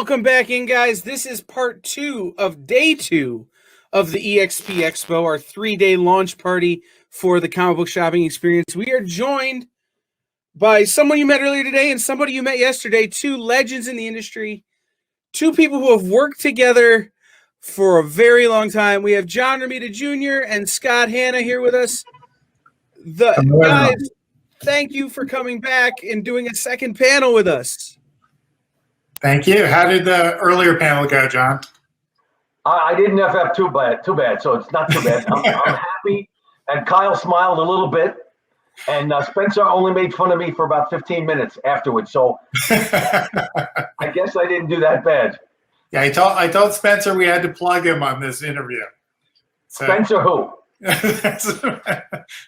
Welcome back in, guys. This is part 2 of day 2 of the EXP Expo, our 3-day launch party for the comic book shopping experience. We are joined by someone you met earlier today and somebody you met yesterday, two legends in the industry, two people who have worked together for a very long time. We have John Romita Jr. and Scott Hanna here with us. Guys, thank you for coming back and doing a second panel with us. Thank you. How did the earlier panel go, John? I didn't FF too bad, so it's not too bad. I'm happy, and Kyle smiled a little bit, and Spencer only made fun of me for about 15 minutes afterwards, so I guess I didn't do that bad. Yeah, I told Spencer we had to plug him on this interview. So, Spencer who?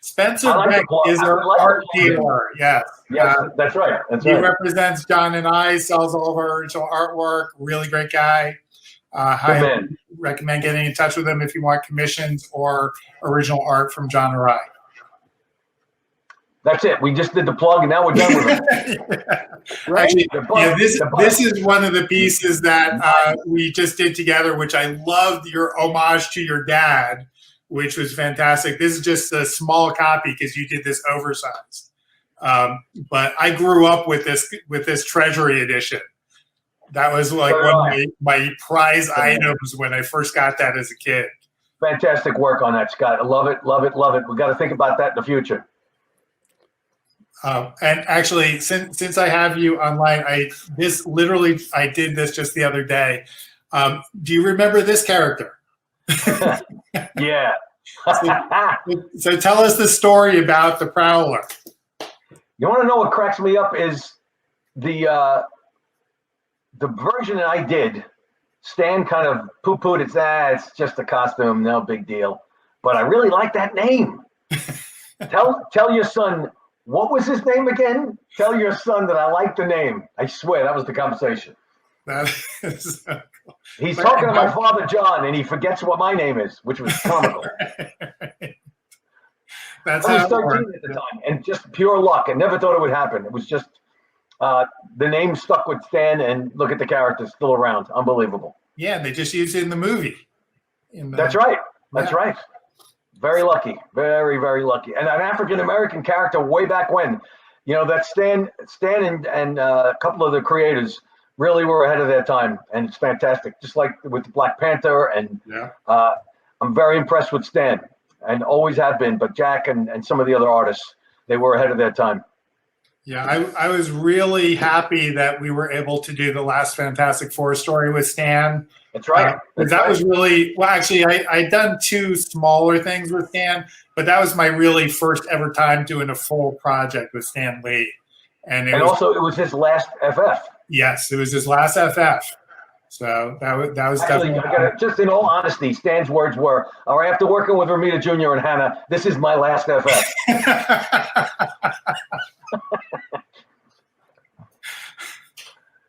Spencer is our art dealer. Yes, that's right. He represents John and I, sells all of our original artwork. Really great guy. Highly recommend getting in touch with him if you want commissions or original art from John or I. That's it. We just did the plug, and now we're done with it. Right? Actually, this is one of the pieces that we just did together, which I loved your homage to your dad, which was fantastic. This is just a small copy because you did this oversized. But I grew up with this Treasury edition. That was like one of my prize items when I first got that as a kid. Fantastic work on that, Scott. I love it, love it, love it. We got to think about that in the future. And actually, since I have you online, I did this just the other day. Do you remember this character? Yeah. So tell us the story about the Prowler. You want to know what cracks me up is the version that I did. Stan kind of poo-pooed it. It's just a costume, no big deal. But I really like that name. Tell your son, what was his name again? Tell your son that I like the name. I swear that was the conversation. That is so cool. He's talking to my father, John, and he forgets what my name is, which was comical. That's I was 13 at the time, and just pure luck. I never thought it would happen. It was just the name stuck with Stan, and look at the character still around. Unbelievable. Yeah, they just used it in the movie. That's right. That's right. Very lucky. Very, very lucky. And an African-American character way back when. You know, that Stan and a couple of the creators really were ahead of their time, and it's fantastic. Just like with Black Panther, and I'm very impressed with Stan, and always have been. But Jack and some of the other artists, they were ahead of their time. Yeah, I was really happy that we were able to do the last Fantastic Four story with Stan. That's right. That was really, well, actually, I'd done two smaller things with Stan, but that was my really first ever time doing a full project with Stan Lee. And it was his last FF. Yes, it was his last FF. So that was actually, definitely. Just in all honesty, Stan's words were, all right, after working with Romita Jr. and Hanna, this is my last FF.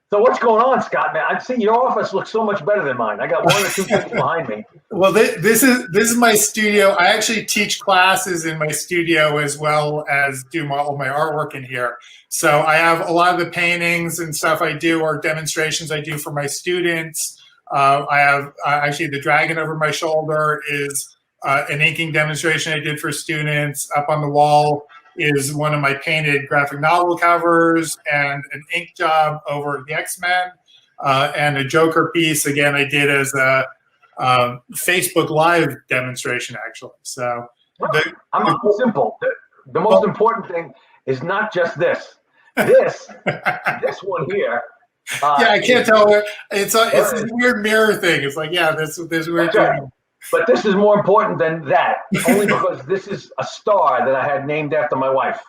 So what's going on, Scott, man? I see your office looks so much better than mine. I got one or two things behind me. Well, this is my studio. I actually teach classes in my studio as well as do all my artwork in here. So I have a lot of the paintings and stuff I do, or demonstrations I do for my students. I have actually the dragon over my shoulder is an inking demonstration I did for students. Up on the wall is one of my painted graphic novel covers and an ink job over the X-Men, and a Joker piece, again, I did as a Facebook Live demonstration, actually. So I'm simple. The most important thing is not just this. This one here. Yeah, I can't tell. It's this weird mirror thing. It's like, yeah, this weird thing. Right. But this is more important than that, only because this is a star that I had named after my wife.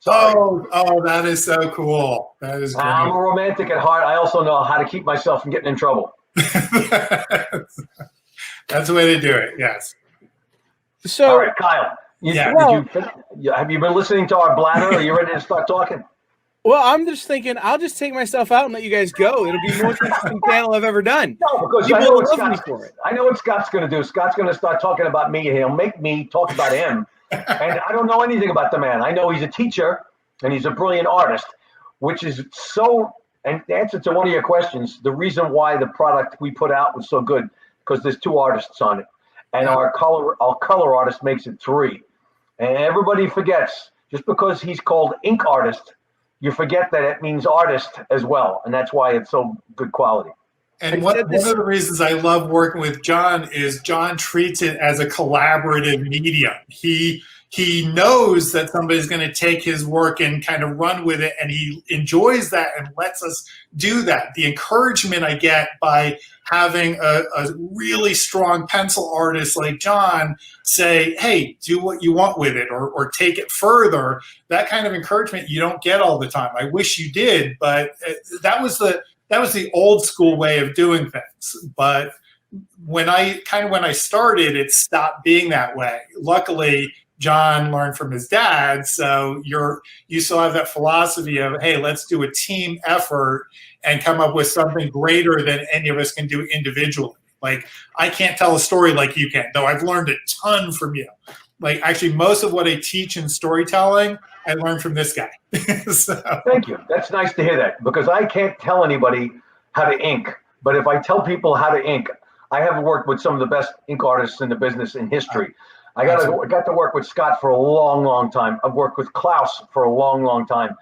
Oh, that is so cool. That is great. I'm a romantic at heart. I also know how to keep myself from getting in trouble. That's the way to do it, yes. So, all right, Kyle, have you been listening to our bladder? Are you ready to start talking? Well, I'm just thinking I'll just take myself out and let you guys go. It'll be the most interesting panel I've ever done. No, because I know what Scott's going to do. Scott's going to start talking about me. He'll make me talk about him. And I don't know anything about the man. I know he's a teacher and he's a brilliant artist, which is so And the answer to one of your questions, the reason why the product we put out was so good, because there's 2 artists on it, and our color artist makes it 3. And everybody forgets, just because he's called ink artist, you forget that it means artist as well, and that's why it's so good quality. And one of the reasons I love working with John is John treats it as a collaborative medium. He knows that somebody's going to take his work and kind of run with it, and he enjoys that and lets us do that. The encouragement I get by having a really strong pencil artist like John say, hey, do what you want with it, or take it further, that kind of encouragement you don't get all the time. I wish you did, but that was the old school way of doing things. But when I started, it stopped being that way. Luckily, John learned from his dad, so you still have that philosophy of, hey, let's do a team effort and come up with something greater than any of us can do individually. Like, I can't tell a story like you can, though I've learned a ton from you. Like, actually, most of what I teach in storytelling, I learned from this guy. So. Thank you. That's nice to hear that, because I can't tell anybody how to ink. But if I tell people how to ink, I have worked with some of the best ink artists in the business in history. I got to work with Scott for a long, long time. I've worked with Klaus for a long, long time.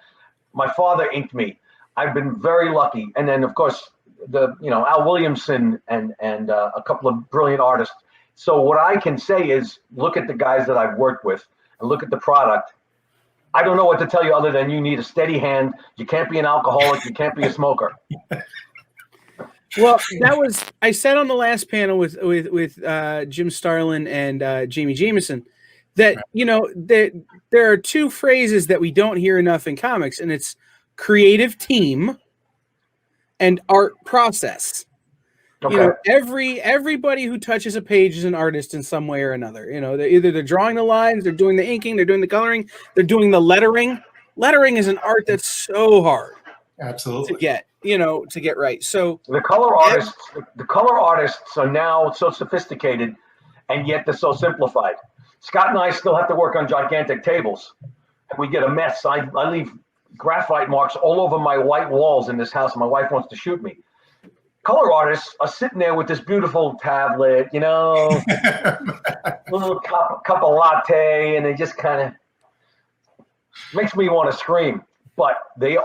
My father inked me. I've been very lucky. And then, of course, Al Williamson and a couple of brilliant artists. So what I can say is, look at the guys that I've worked with and look at the product. I don't know what to tell you other than you need a steady hand. You can't be an alcoholic. You can't be a smoker. Well, I said on the last panel with Jim Starlin and Jamie Jameson that, there are 2 phrases that we don't hear enough in comics, and it's creative team and art process. Okay. Everybody who touches a page is an artist in some way or another. They're drawing the lines, they're doing the inking, they're doing the coloring, they're doing the lettering. Lettering is an art that's so hard. Absolutely. To get right. So the color artists are now so sophisticated, and yet they're so simplified. Scott and I still have to work on gigantic tables, and we get a mess. I leave graphite marks all over my white walls in this house, and my wife wants to shoot me. Color artists are sitting there with this beautiful tablet, little cup of latte, and it just kind of makes me want to scream. But they're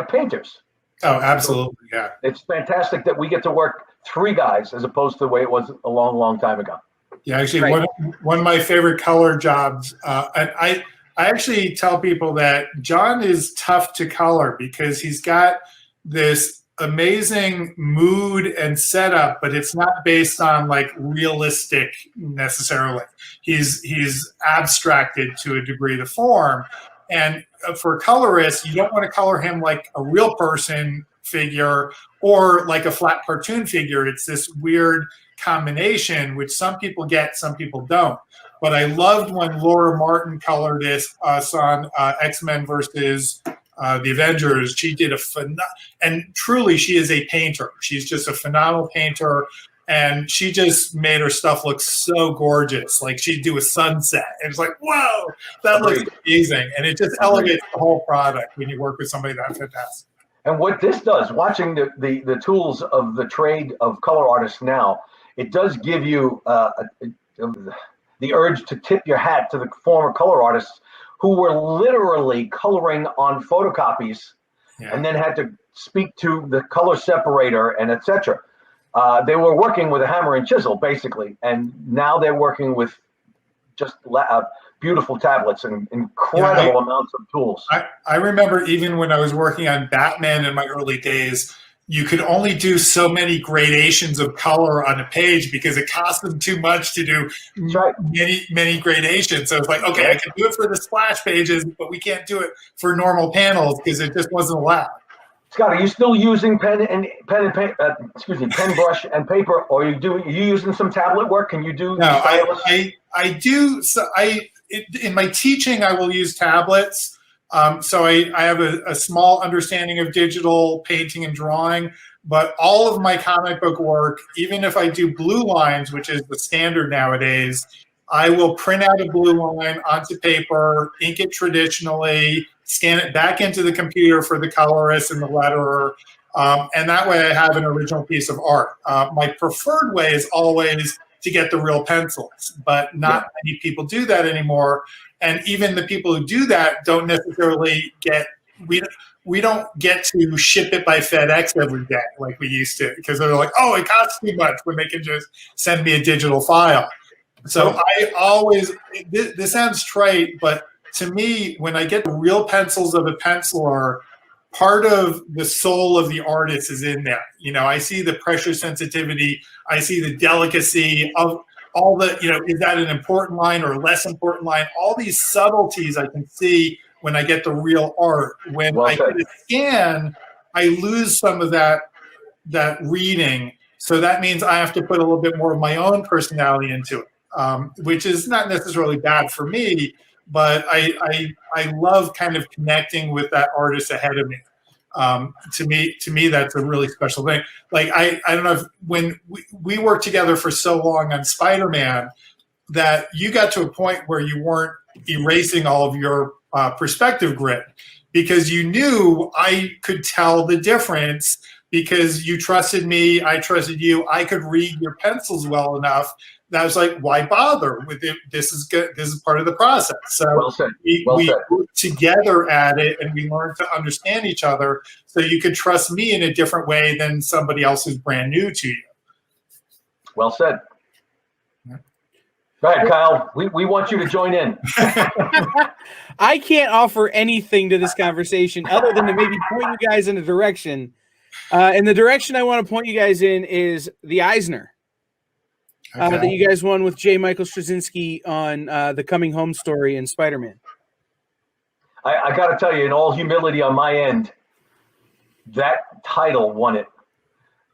painters. Oh, absolutely, yeah. It's fantastic that we get to work 3 guys as opposed to the way it was a long, long time ago. Yeah, actually, right. one of my favorite color jobs, I actually tell people that John is tough to color because he's got this amazing mood and setup, but it's not based on like realistic necessarily. He's abstracted to a degree, the form. And for a colorist, you don't want to color him like a real person figure or like a flat cartoon figure. It's this weird combination, which some people get, some people don't. But I loved when Laura Martin colored us on X-Men versus the Avengers. She did and truly she is a painter. She's just a phenomenal painter. And she just made her stuff look so gorgeous. Like she'd do a sunset. And it's like, whoa, that looks amazing. And it just elevates the whole product when you work with somebody that fantastic. And what this does, watching the tools of the trade of color artists now, it does give you the urge to tip your hat to the former color artists who were literally coloring on photocopies and then had to speak to the color separator and etc. They were working with a hammer and chisel, basically, and now they're working with just beautiful tablets and incredible amounts of tools. I remember even when I was working on Batman in my early days, you could only do so many gradations of color on a page because it cost them too much to do many gradations. So it's like, okay, I can do it for the splash pages, but we can't do it for normal panels because it just wasn't allowed. Scott, are you still using pen brush and paper, or are you using some tablet work? Can you do? No, I do. So in my teaching, I will use tablets. So I have a small understanding of digital painting and drawing, but all of my comic book work, even if I do blue lines, which is the standard nowadays, I will print out a blue line onto paper, ink it traditionally, scan it back into the computer for the colorist and the letterer, and that way I have an original piece of art. My preferred way is always to get the real pencils, but not many people do that anymore. And even the people who do that don't necessarily get, we don't get to ship it by FedEx every day like we used to, because they're like, oh, it costs too much, when they can just send me a digital file. So I always, this sounds trite, but to me, when I get the real pencils of a penciler, part of the soul of the artist is in there. You know, I see the pressure sensitivity, I see the delicacy of all the, you know, is that an important line or less important line? All these subtleties I can see when I get the real art. When I get a scan, I lose some of that reading. So that means I have to put a little bit more of my own personality into it, which is not necessarily bad for me, but I love kind of connecting with that artist ahead of me. To me, that's a really special thing. Like, I don't know if when we worked together for so long on Spider-Man, that you got to a point where you weren't erasing all of your perspective grid, because you knew I could tell the difference, because you trusted me, I trusted you, I could read your pencils well enough. And I was like, why bother with it? This is good. This is part of the process. So we worked together at it, and we learned to understand each other, so you could trust me in a different way than somebody else who's brand new to you. Well said. Go ahead, Kyle. We want you to join in. I can't offer anything to this conversation other than to maybe point you guys in a direction. And the direction I want to point you guys in is the Eisner that you guys won with J. Michael Straczynski on the Coming Home story in Spider-Man. I got to tell you, in all humility on my end, that title won it.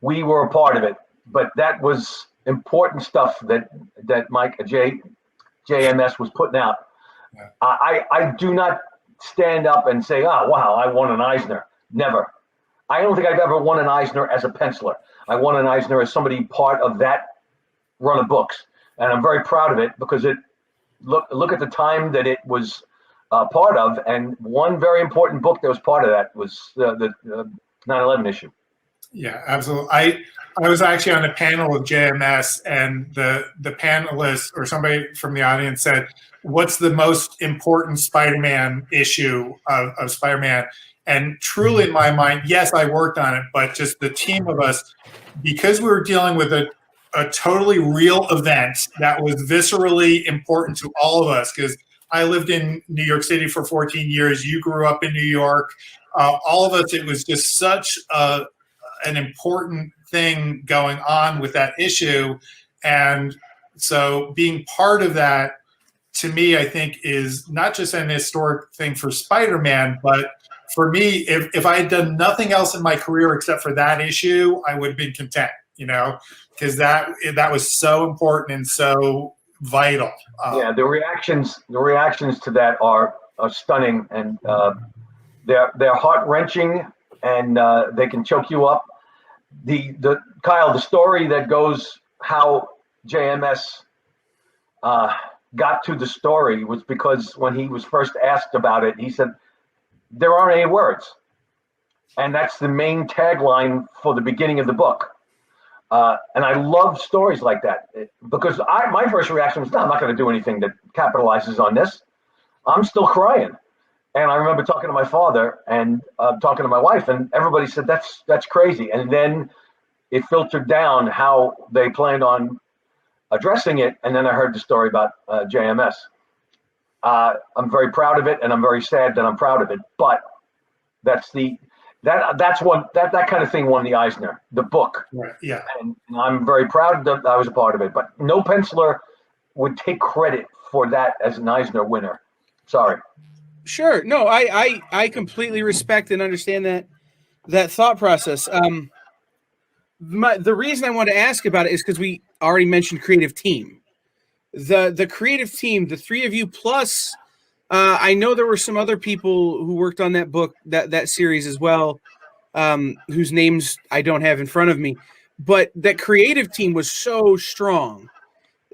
We were a part of it, but that was important stuff that Mike JMS was putting out. Yeah. I do not stand up and say, oh, wow, I won an Eisner. Never. I don't think I've ever won an Eisner as a penciler. I won an Eisner as somebody part of that run of books, and I'm very proud of it, because it look at the time that it was part of, and one very important book that was part of that was the 9/11 issue. Yeah, absolutely. I was actually on a panel with JMS, and the panelist or somebody from the audience said, what's the most important Spider-Man issue of Spider-Man? And truly, in my mind, yes, I worked on it, but just the team of us, because we were dealing with a totally real event that was viscerally important to all of us, because I lived in New York City for 14 years. You grew up in New York. All of us, it was just such an important thing going on with that issue. And so being part of that, to me, I think is not just an historic thing for Spider-Man, but for me, if I had done nothing else in my career except for that issue, I would have been content, you know, because that was so important and so vital. Yeah, the reactions to that are stunning, and they're heart-wrenching, and they can choke you up. Kyle, the story that goes how JMS got to the story was because when he was first asked about it, he said, there aren't any words. And that's the main tagline for the beginning of the book. And I love stories like that, because my first reaction was, no, I'm not going to do anything that capitalizes on this. I'm still crying. And I remember talking to my father and talking to my wife, and everybody said, that's crazy. And then it filtered down how they planned on addressing it. And then I heard the story about JMS. I'm very proud of it, and I'm very sad that I'm proud of it. But that's that kind of thing won the Eisner, the book. Right. Yeah. And I'm very proud that I was a part of it. But no penciler would take credit for that as an Eisner winner. Sorry. Sure. No, I completely respect and understand that thought process. The reason I wanted to ask about it is because we already mentioned creative team. The creative team, the three of you plus, I know there were some other people who worked on that book, that series as well, whose names I don't have in front of me, but that creative team was so strong.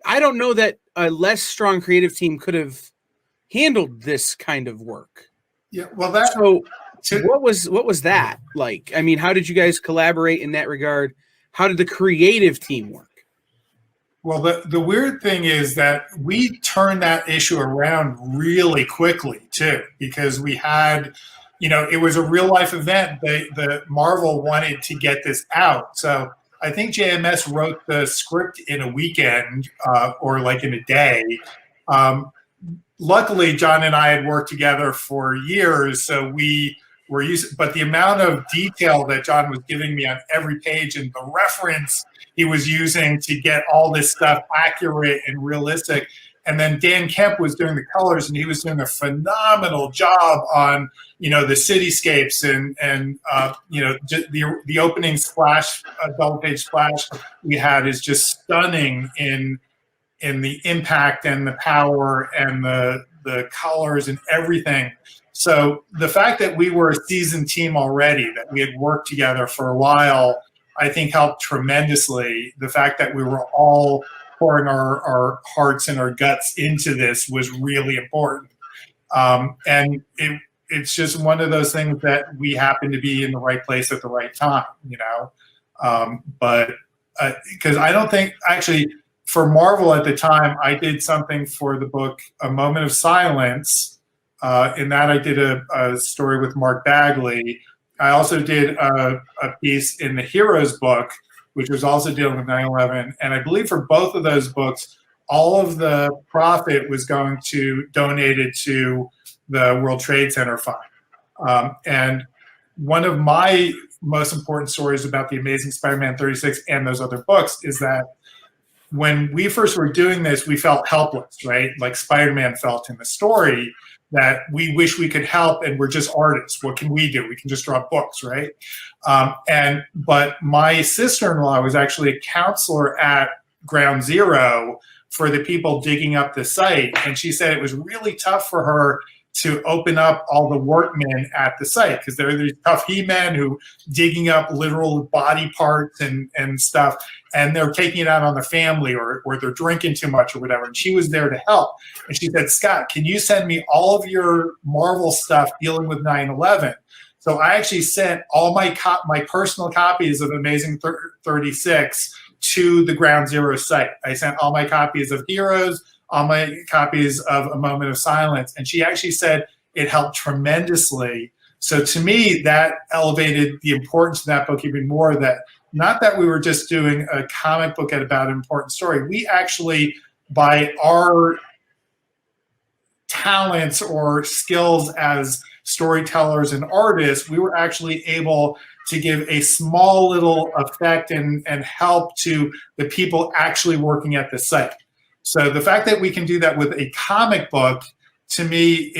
I don't know that a less strong creative team could have handled this kind of work. Yeah, well, that So to, what was that like? I mean, how did you guys collaborate in that regard? How did the creative team work? well, the weird thing is that we turned that issue around really quickly too, because we had, it was a real life event. The Marvel wanted to get this out, so I think JMS wrote the script in a weekend or like in a day. Um, Luckily, John and I had worked together for years, so we were used. But the amount of detail that John was giving me on every page and the reference he was using to get all this stuff accurate and realistic. And then Dan Kemp was doing the colors, and he was doing a phenomenal job on the cityscapes and the opening splash, double page splash we had is just stunning in the impact and the power and the colors and everything. So the fact that we were a seasoned team already, that we had worked together for a while, I think helped tremendously. The fact that we were all pouring our hearts and our guts into this was really important. And it's just one of those things that we happen to be in the right place at the right time, but because I don't think actually, for Marvel at the time, I did something for the book A Moment of Silence. In that, I did a story with Mark Bagley. I also did a piece in the Heroes book, which was also dealing with 9/11. And I believe for both of those books, all of the profit was going to donated to the World Trade Center Fund. And one of my most important stories about the Amazing Spider-Man 36 and those other books is that when we first were doing this, we felt helpless, right? Like Spider-Man felt in the story, that we wish we could help and we're just artists. What can we do? We can just draw books, right? But my sister-in-law was actually a counselor at Ground Zero for the people digging up the site. And she said it was really tough for her to open up all the workmen at the site, because there are these tough he-men who digging up literal body parts and stuff, and they're taking it out on the family, or they're drinking too much or whatever. And she was there to help. And she said, Scott, can you send me all of your Marvel stuff dealing with 9/11? So I actually sent all my personal copies of Amazing 36 to the Ground Zero site. I sent all my copies of Heroes, all my copies of A Moment of Silence, and she actually said it helped tremendously. So to me, that elevated the importance of that book even more, that not that we were just doing a comic book about an important story. We actually, by our talents or skills as storytellers and artists, we were actually able to give a small little effect and help to the people actually working at the site. So the fact that we can do that with a comic book, to me,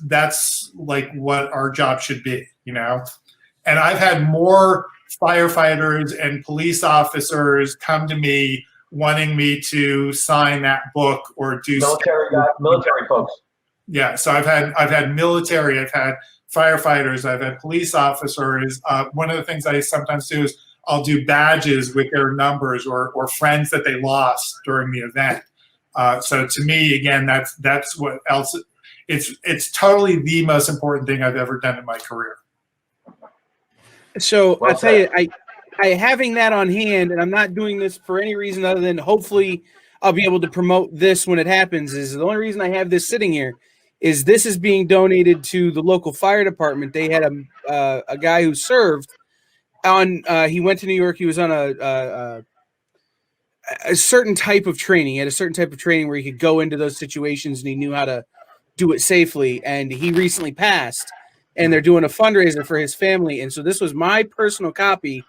that's like what our job should be, And I've had more firefighters and police officers come to me wanting me to sign that book or do military folks. Yeah, so I've had military, I've had firefighters, I've had police officers. One of the things I sometimes do is I'll do badges with their numbers or friends that they lost during the event. So to me, again, that's what else. It's totally the most important thing I've ever done in my career. So I'll tell you, I having that on hand, and I'm not doing this for any reason other than hopefully I'll be able to promote this when it happens. Is the only reason I have this sitting here is this is being donated to the local fire department. They had a guy who served on. He went to New York. He was on a certain type of training. He had a certain type of training where he could go into those situations and he knew how to do it safely. And he recently passed, and they're doing a fundraiser for his family. And so this was my personal copy.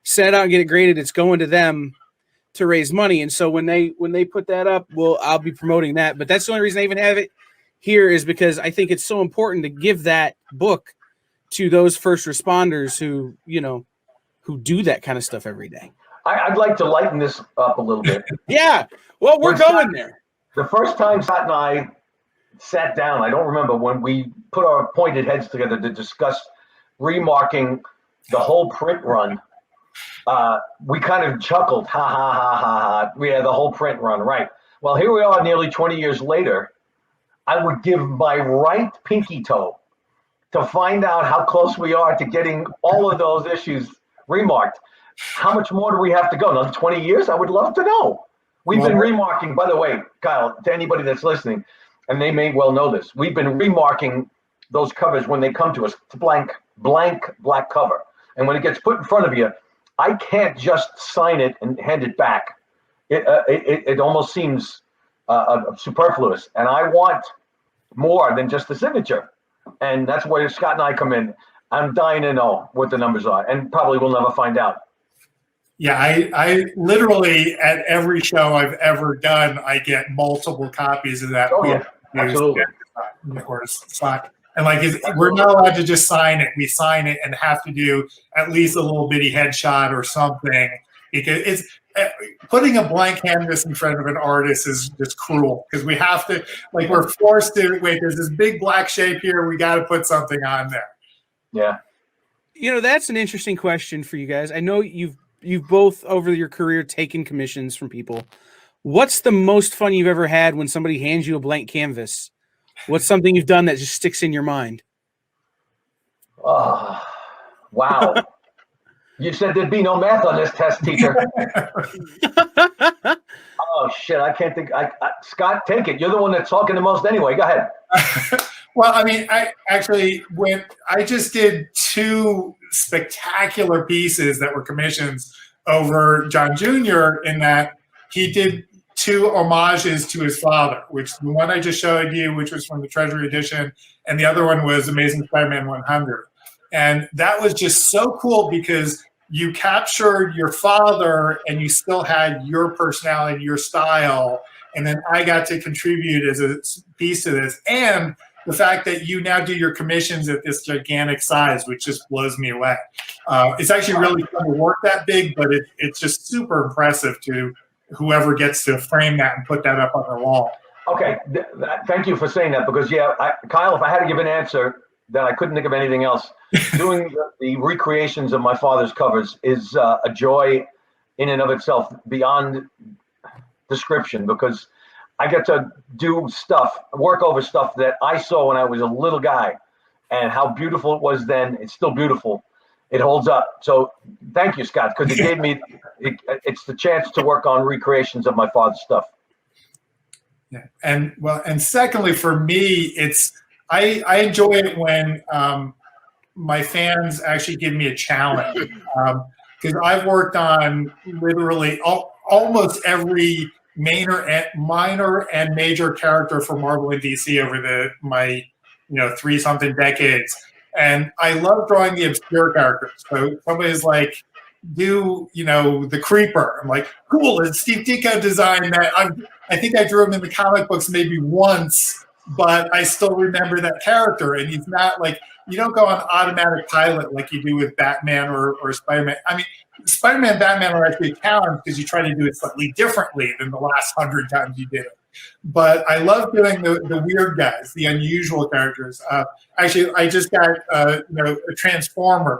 Send it out and get it graded. It's going to them to raise money. And so when they put that up, I'll be promoting that. But that's the only reason I even have it here, is because I think it's so important to give that book to those first responders who do that kind of stuff every day. I'd like to lighten this up a little bit. Yeah. Well, we're going there. The first time Scott and I sat down, I don't remember, when we put our pointed heads together to discuss remarking the whole print run. We kind of chuckled, ha, ha, ha, ha, ha. We had the whole print run, right. Well, here we are nearly 20 years later. I would give my right pinky toe to find out how close we are to getting all of those issues remarked. How much more do we have to go? Another 20 years? I would love to know. We've been remarking, by the way, Kyle, to anybody that's listening, and they may well know this, we've been remarking those covers when they come to us, it's blank black cover. And when it gets put in front of you, I can't just sign it and hand it back. It almost seems superfluous. And I want more than just the signature. And that's where Scott and I come in. I'm dying to know what the numbers are, and probably we'll never find out. Yeah, I literally, at every show I've ever done, I get multiple copies of that. Oh, yeah, absolutely. Or Slack. And like, we're not allowed to just sign it. We sign it and have to do at least a little bitty headshot or something, because it's putting a blank canvas in front of an artist is just cruel, because we have to, like, we're forced to wait. There's this big black shape here. We got to put something on there. Yeah. You know, that's an interesting question for you guys. I know you've both over your career taken commissions from people. What's the most fun you've ever had when somebody hands you a blank canvas? What's something you've done that just sticks in your mind? Oh, wow. You said there'd be no math on this test, teacher. Oh, shit. I can't think. Scott, take it. You're the one that's talking the most anyway. Go ahead. Well, I mean, I just did 2 spectacular pieces that were commissions over John Jr. in that he did 2 homages to his father, which the one I just showed you, which was from the Treasury Edition, and the other one was Amazing Spider-Man 100. And that was just so cool because you captured your father and you still had your personality, your style, and then I got to contribute as a piece to this. And the fact that you now do your commissions at this gigantic size, which just blows me away. It's actually really fun to work that big, but it's just super impressive to whoever gets to frame that and put that up on their wall. Okay, thank you for saying that, because, yeah, Kyle, if I had to give an answer, then I couldn't think of anything else. Doing the recreations of my father's covers is a joy in and of itself beyond description, because I get to do stuff, work over stuff that I saw when I was a little guy, and how beautiful it was then. It's still beautiful. It holds up. So thank you, Scott, because it gave me, it's the chance to work on recreations of my father's stuff. Yeah. And secondly, for me, I enjoy it when my fans actually give me a challenge, because I've worked on literally almost every minor and major character for Marvel and DC over my 3-something decades, and I love drawing the obscure characters. So somebody's like, do the Creeper? I'm like, cool. And Steve Ditko designed that. I think I drew him in the comic books maybe once, but I still remember that character. And he's not like, you don't go on automatic pilot like you do with Batman or Spider-Man. I mean, Spider-Man and Batman are actually a challenge because you try to do it slightly differently than the last 100 times you did it. But I love doing the weird guys, the unusual characters. Actually, I just got a Transformer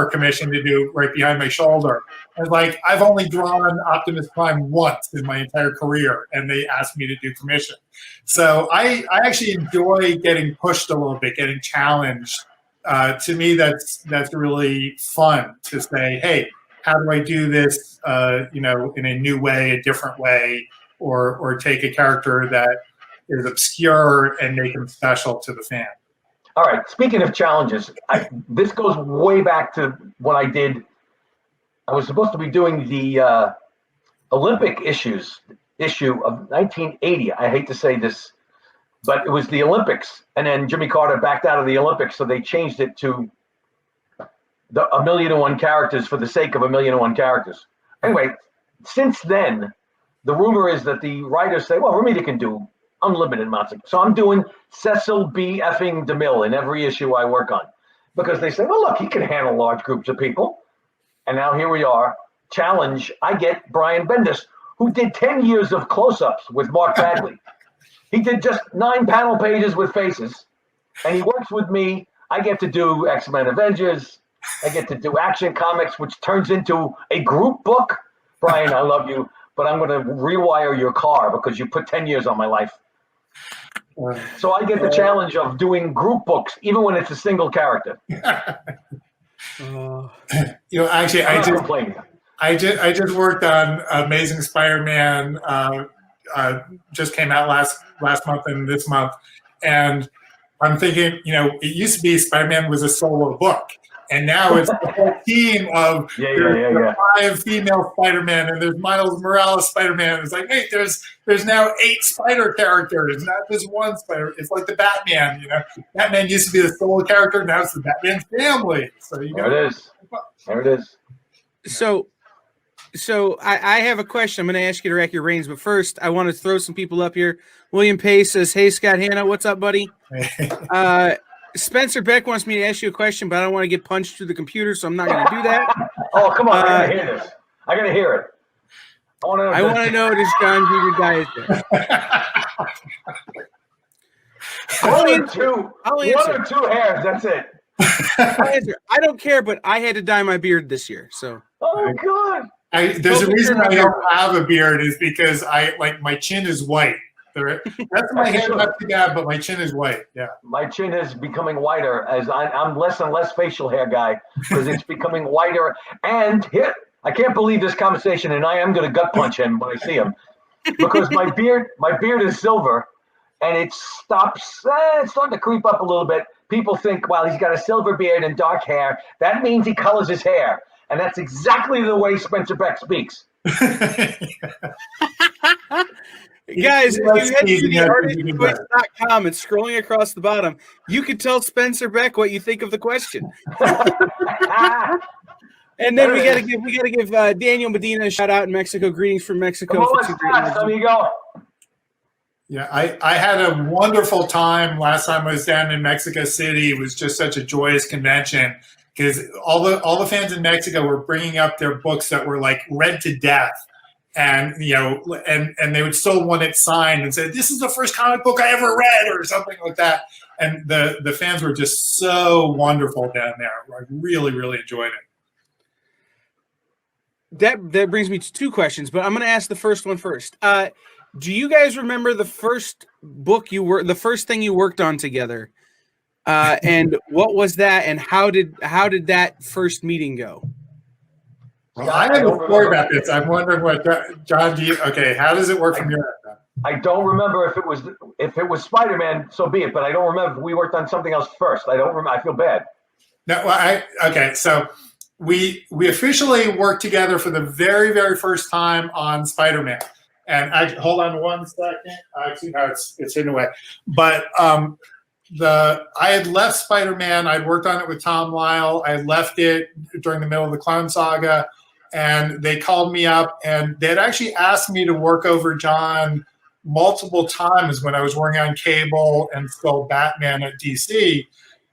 commission to do right behind my shoulder. And like, I've only drawn Optimus Prime once in my entire career, and they asked me to do commission. So I actually enjoy getting pushed a little bit, getting challenged. To me, that's really fun to say, hey, how do I do this, in a new way, a different way, or take a character that is obscure and make him special to the fan. All right. Speaking of challenges, this goes way back to when I was supposed to be doing the Olympic issue of 1980. I hate to say this, but it was the Olympics. And then Jimmy Carter backed out of the Olympics, so they changed it to the 1,000,001 characters for the sake of 1,000,001 characters. Anyway, since then, the rumor is that the writers say, well, Romita can do unlimited amounts. So I'm doing Cecil B. effing DeMille in every issue I work on, because they say, well, look, he can handle large groups of people. And now here we are. Challenge. I get Brian Bendis, who did 10 years of close-ups with Mark Bagley. He did just 9 panel pages with faces, and he works with me. I get to do X-Men Avengers. I get to do Action Comics, which turns into a group book. Brian, I love you, but I'm going to rewire your car because you put 10 years on my life. So I get the challenge of doing group books, even when it's a single character. Actually, I'm not complaining. I just worked on Amazing Spider-Man. Just came out last month and this month, and I'm thinking, it used to be Spider-Man was a solo book, and now it's the whole team of 5 female Spider-Man, and there's Miles Morales Spider-Man. It's like, wait, there's now 8 Spider characters, not just one Spider. It's like the Batman. Batman used to be the solo character, now it's the Batman family. So there it is. So I have a question. I'm going to ask you to rack your brains, but first I want to throw some people up here. William Pace says, "Hey Scott Hanna, what's up, buddy?" Spencer Beck wants me to ask you a question, but I don't want to get punched through the computer, so I'm not going to do that. Oh, come on! I gotta hear this. I gotta hear it. I want to know does John Jr. die is there? One or two hairs. That's it. I'll answer. I don't care, but I had to dye my beard this year, so. Oh God! There's a reason I don't have a beard is because my chin is white. That's my hair not too bad, but my chin is white. Yeah, my chin is becoming whiter as I'm less and less facial hair guy because it's becoming whiter. And I can't believe this conversation, and I am going to gut punch him when I see him because my beard is silver, and it's starting to creep up a little bit. People think, well, he's got a silver beard and dark hair. That means he colors his hair. And that's exactly the way Spencer Beck speaks. Guys, if you head to theartistvoice.com and scrolling across the bottom, you can tell Spencer Beck what you think of the question. And then we gotta give Daniel Medina a shout out in Mexico. Greetings from Mexico. There you go. Yeah, I had a wonderful time last time I was down in Mexico City. It was just such a joyous convention because all the fans in Mexico were bringing up their books that were like read to death, and and they would still want it signed and say, "This is the first comic book I ever read," or something like that. And the fans were just so wonderful down there. I really, really enjoyed it. That brings me to 2 questions, but I'm going to ask the first one first. Do you guys remember the first thing you worked on together? And what was that? And how did that first meeting go? Well, I have a story about this. I'm wondering what John. How does it work from your end? I don't remember if it was Spider-Man. So be it. But I don't remember if we worked on something else first. I don't remember. I feel bad. No. Well, So we officially worked together for the very, very first time on Spider-Man. And hold on 1 second. Actually, no, it's in the way. But I had left Spider-Man. I'd worked on it with Tom Lyle. I left it during the middle of the Clone Saga, and they called me up, and they had actually asked me to work over John multiple times when I was working on Cable and still Batman at DC,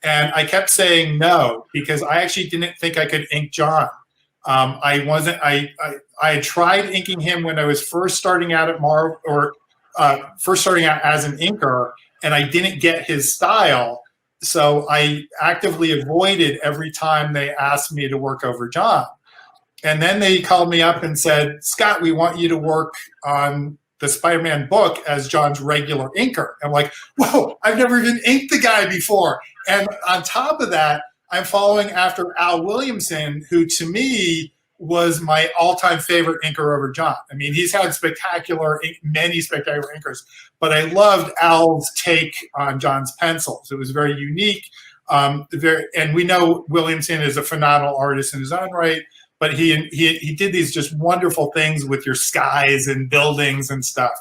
and I kept saying no because I actually didn't think I could ink John. I had tried inking him when I was first starting out at Marvel, or first starting out as an inker, and I didn't get his style. So I actively avoided every time they asked me to work over John. And then they called me up and said, "Scott, we want you to work on the Spider-Man book as John's regular inker." I'm like, whoa, I've never even inked the guy before. And on top of that, I'm following after Al Williamson, who to me was my all-time favorite inker over John. I mean, he's had many spectacular inkers, but I loved Al's take on John's pencils. It was very unique. And we know Williamson is a phenomenal artist in his own right, but he did these just wonderful things with your skies and buildings and stuff.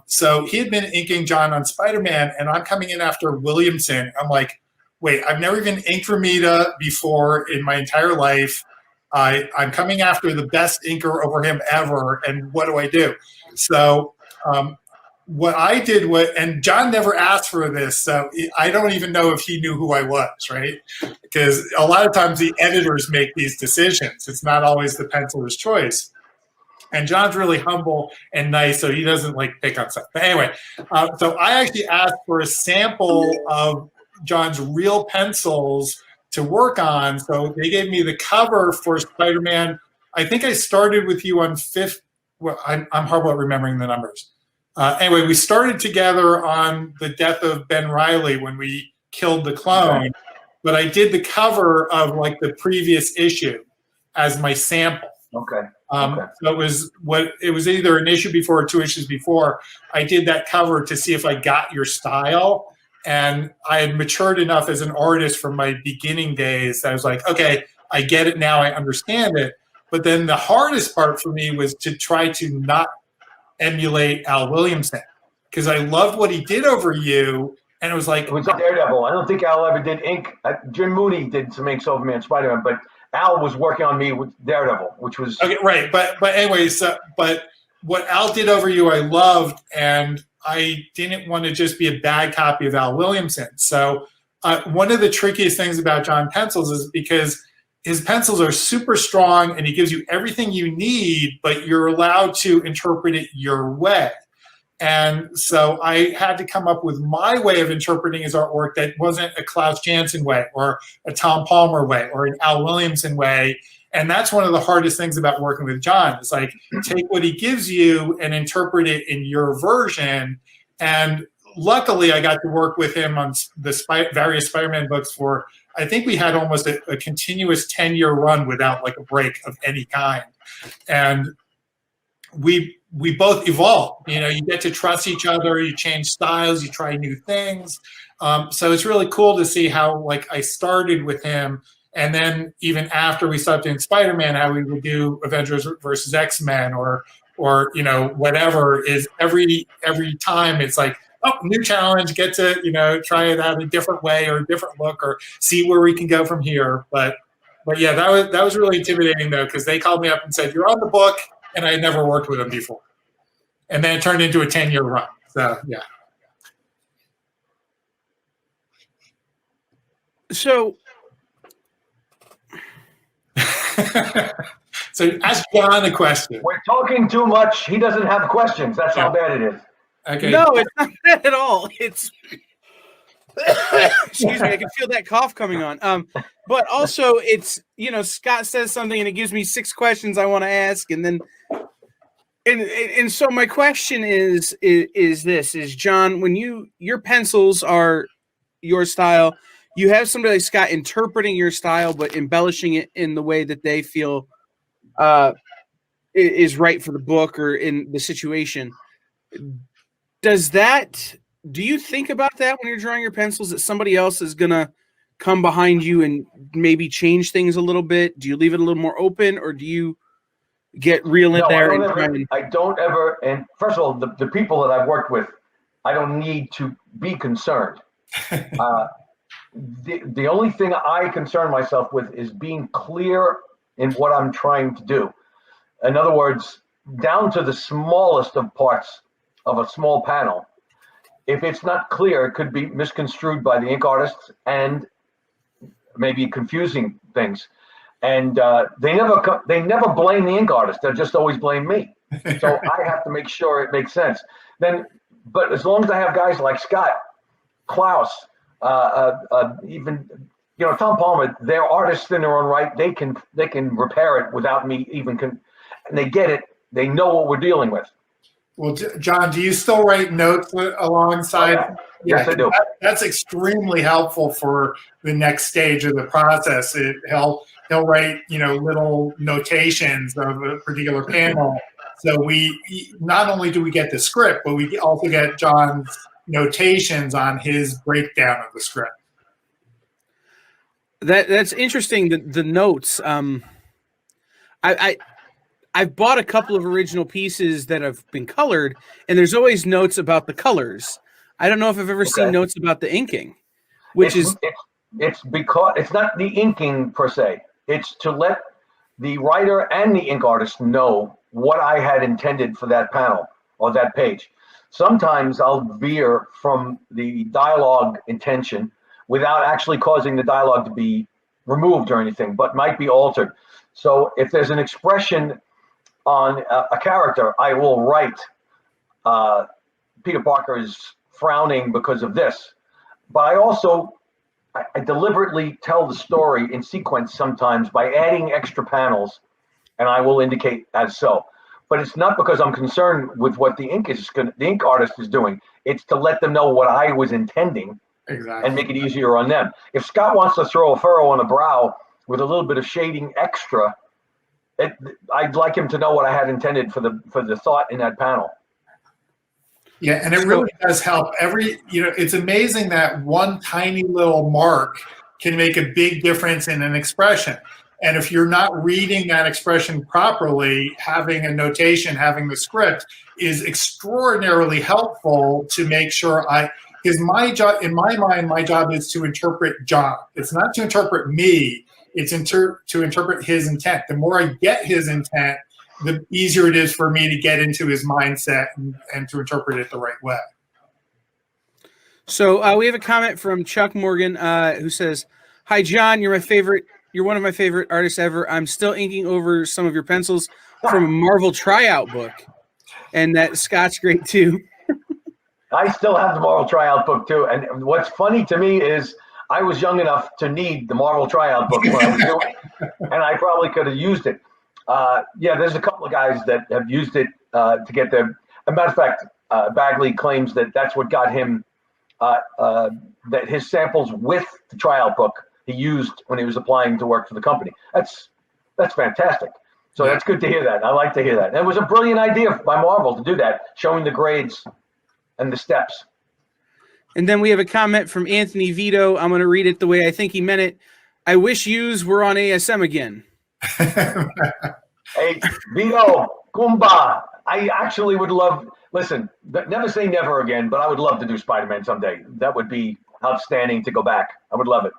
So he had been inking John on Spider-Man, and I'm coming in after Williamson. I'm like, wait, I've never even inked Romita before in my entire life. I'm coming after the best inker over him ever, and what do I do? So what I did and John never asked for this, so I don't even know if he knew who I was, right? Because a lot of times the editors make these decisions. It's not always the penciler's choice. And John's really humble and nice, so he doesn't pick on stuff. But anyway, so I actually asked for a sample of John's real pencils to work on. So they gave me the cover for Spider-Man. I think I started with you on 5th. Well, I'm horrible at remembering the numbers. Anyway, we started together on the death of Ben Reilly when we killed the clone. Okay. But I did the cover of like the previous issue as my sample. Okay. So it was either an issue before or 2 issues before. I did that cover to see if I got your style, and I had matured enough as an artist from my beginning days that I was like, okay, I get it now, I understand it. But then the hardest part for me was to try to not emulate Al Williamson, because I loved what he did over you, and it was like, It was Daredevil. I don't think Al ever did ink. Jim Mooney did some inks over me on Spider-Man, but Al was working on me with Daredevil, which was okay, right. But anyways, but what Al did over you, I loved, and I didn't want to just be a bad copy of Al Williamson. So one of the trickiest things about John pencils is because his pencils are super strong, and he gives you everything you need, but you're allowed to interpret it your way. And so I had to come up with my way of interpreting his artwork that wasn't a Klaus Janson way or a Tom Palmer way or an Al Williamson way. And that's one of the hardest things about working with John. It's like, take what he gives you and interpret it in your version. And luckily, I got to work with him on the various Spider-Man books for, I think we had almost a continuous 10-year run without like a break of any kind. And we both evolve. You know, you get to trust each other, you change styles, you try new things. So it's really cool to see how like I started with him, and then even after we stopped doing Spider-Man, how we would do Avengers versus X-Men or you know, whatever. Is every time it's like, oh, new challenge, get to, you know, try it out a different way or a different look or see where we can go from here. But yeah, that was really intimidating though, because they called me up and said, you're on the book, and I had never worked with him before. And then it turned into a 10-year run. So, yeah. So, so ask John a question. we're talking too much. He doesn't have questions. That's how bad it is. Okay. no, it's not that at all. It's excuse me, I can feel that cough coming on. But also it's, you know, Scott says something and it gives me 6 questions I want to ask, and then and so my question is John, when your pencils are your style, you have somebody like Scott interpreting your style but embellishing it in the way that they feel is right for the book or in the situation. Do you think about that when you're drawing your pencils, that somebody else is gonna come behind you and maybe change things a little bit? Do you leave it a little more open, or do you get real in there? I don't ever, and first of all, the people that I've worked with, I don't need to be concerned. The only thing I concern myself with is being clear in what I'm trying to do. In other words, down to the smallest of parts of a small panel. If it's not clear, it could be misconstrued by the ink artists and maybe confusing things. And they never blame the ink artist. They just always blame me. So I have to make sure it makes sense. But as long as I have guys like Scott, Klaus, even, you know, Tom Palmer, they're artists in their own right. They can repair it without me even and they get it. They know what we're dealing with. Well, John, do you still write notes alongside? Oh, yeah. Yes, I do. That's extremely helpful for the next stage of the process. He'll write, you know, little notations of a particular panel. So we not only do we get the script, but we also get John's notations on his breakdown of the script. That's interesting. The notes. I've bought a couple of original pieces that have been colored, and there's always notes about the colors. I don't know if I've ever seen notes about the inking, it's because it's not the inking per se. It's to let the writer and the ink artist know what I had intended for that panel or that page. Sometimes I'll veer from the dialogue intention without actually causing the dialogue to be removed or anything, but might be altered. So if there's an expression on a character, I will write Peter Parker is frowning because of this. But I deliberately tell the story in sequence sometimes by adding extra panels, and I will indicate as so. but it's not because I'm concerned with what the ink artist is doing. It's to let them know what I was intending Exactly. and make it easier on them. If Scott wants to throw a furrow on the brow with a little bit of shading extra, I'd like him to know what I had intended for the thought in that panel. Yeah, and it really does help. It's amazing that one tiny little mark can make a big difference in an expression. And if you're not reading that expression properly, having a notation, having the script is extraordinarily helpful to make sure because my job, in my mind, my job is to interpret John. It's not to interpret me. It's to interpret his intent. The more I get his intent, the easier it is for me to get into his mindset and to interpret it the right way. So we have a comment from Chuck Morgan who says, "Hi, John. You're my favorite. You're one of my favorite artists ever. I'm still inking over some of your pencils from a Marvel tryout book, and that Scott's great too." I still have the Marvel tryout book too. And what's funny to me is I was young enough to need the Marvel tryout book when I was doing it, and I probably could have used it. There's a couple of guys that have used it to get their. As a matter of fact, Bagley claims that that's what got him that his samples with the tryout book he used when he was applying to work for the company. That's fantastic. So that's good to hear that. I like to hear that. And it was a brilliant idea by Marvel to do that, showing the grades and the steps. And then we have a comment from Anthony Vito. I'm going to read it the way I think he meant it. "I wish yous were on ASM again." Hey, Vito, Kumba. I actually would love, listen, never say never again, but I would love to do Spider-Man someday. That would be outstanding to go back. I would love it.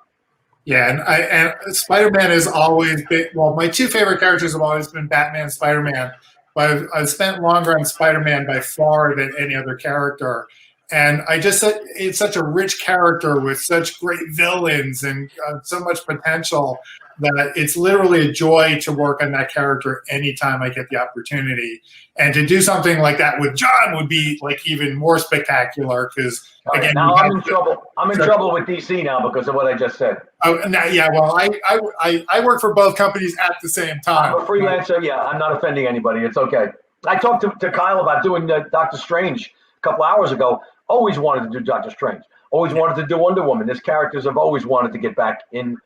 Yeah, and Spider-Man has always been, well, my two favorite characters have always been Batman and Spider-Man, but I've spent longer on Spider-Man by far than any other character. And it's such a rich character with such great villains and so much potential that it's literally a joy to work on that character anytime I get the opportunity. And to do something like that with John would be like even more spectacular because again, now I'm in trouble. I'm in trouble with DC now because of what I just said. Oh, yeah. Well, I work for both companies at the same time. I'm a freelancer. Yeah, I'm not offending anybody. It's okay. I talked to Kyle about doing Doctor Strange a couple hours ago. Always wanted to do Doctor Strange. Always wanted to do Wonder Woman. These characters have always wanted to get back in.